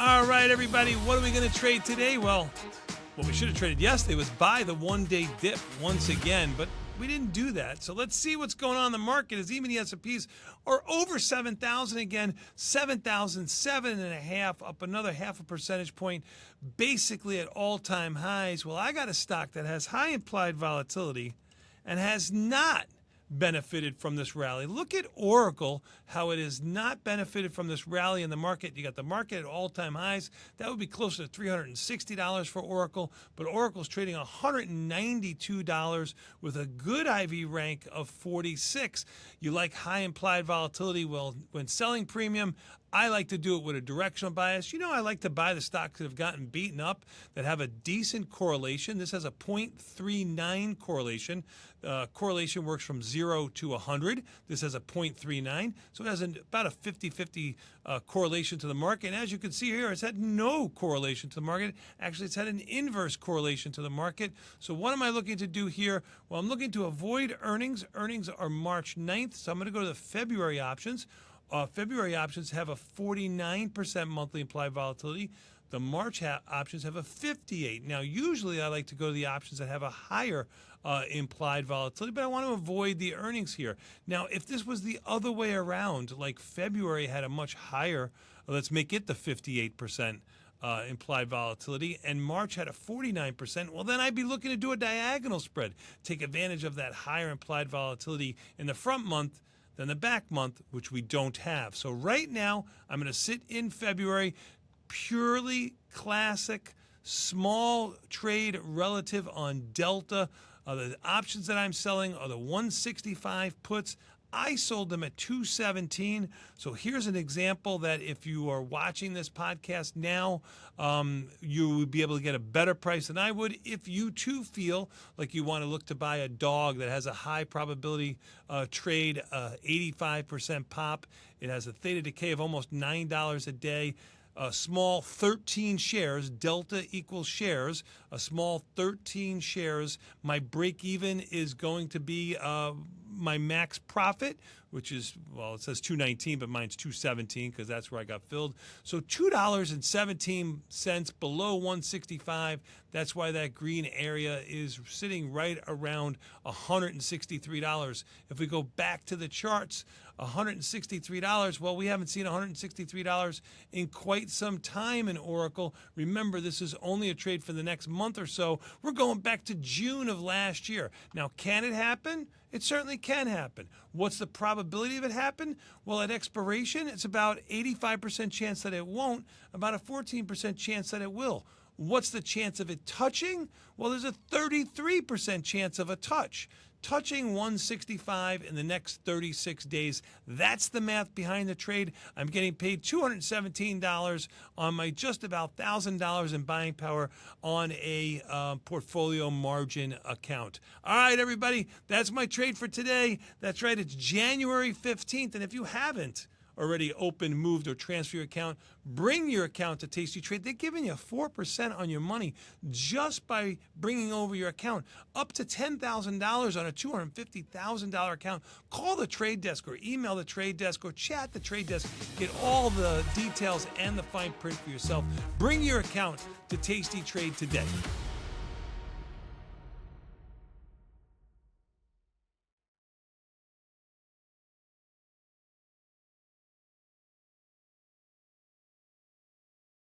All right, everybody, what are we going to trade today? Well, what we should have traded yesterday was buy the one-day dip once again, but we didn't do that. So let's see what's going on in the market as even the S&Ps are over 7,000 again, 7,007.5, up another half a percentage point, basically at all-time highs. Well, I got a stock that has high implied volatility and has not benefited from this rally. Look at Oracle, how it has not benefited from this rally in the market. You got the market at all-time highs. That would be closer to $360 for Oracle, but Oracle's trading $192 with a good IV rank of 46. You like high implied volatility? Well, when selling premium, I like to do it with a directional bias. You know, I like to buy the stocks that have gotten beaten up, that have a decent correlation. This has a 0.39 correlation. Correlation works from 0 to 100. This has a 0.39, so it has about a 50-50 correlation to the market. And as you can see here, it's had no correlation to the market. Actually, it's had an inverse correlation to the market. So what am I looking to do here? Well, I'm looking to avoid earnings. Earnings are March 9th, so I'm going to go to the February options. February options have a 49% monthly implied volatility. The March options have a 58. Now, usually I like to go to the options that have a higher implied volatility, but I want to avoid the earnings here. Now, if this was the other way around, like February had a much higher, let's make it the 58%. Implied volatility, and March had a 49%, well, then I'd be looking to do a diagonal spread, take advantage of that higher implied volatility in the front month than the back month, which we don't have. So right now, I'm going to sit in February, purely classic, small trade relative on Delta. The options that I'm selling are the 165 puts. I sold them at 217. So here's an example that if you are watching this podcast now, you would be able to get a better price than I would. If you too feel like you want to look to buy a dog that has a high probability trade, 85% pop, it has a theta decay of almost $9 a day. A small 13 shares, Delta equals shares, a small 13 shares. My break even is going to be my max profit, which is, well, it says 219, but mine's 217 because that's where I got filled. So $2.17 below 165. That's why that green area is sitting right around $163. If we go back to the charts, $163. Well, we haven't seen $163 in quite some time in Oracle. Remember, this is only a trade for the next month or so. We're going back to June of last year. Now, can it happen? It certainly can happen. What's the probability of it happen? Well, at expiration, it's about 85% chance that it won't, about a 14% chance that it will. What's the chance of it touching? Well, there's a 33% chance of a touch. Touching 165 in the next 36 days. That's the math behind the trade. I'm getting paid $217 on my just about $1,000 in buying power on a portfolio margin account. All right, everybody, that's my trade for today. That's right, it's January 15th, and if you haven't already opened, moved, or transfer your account, bring your account to Tasty Trade. They're giving you 4% on your money just by bringing over your account. Up to $10,000 on a $250,000 account. Call the trade desk or email the trade desk or chat the trade desk. Get all the details and the fine print for yourself. Bring your account to Tasty Trade today.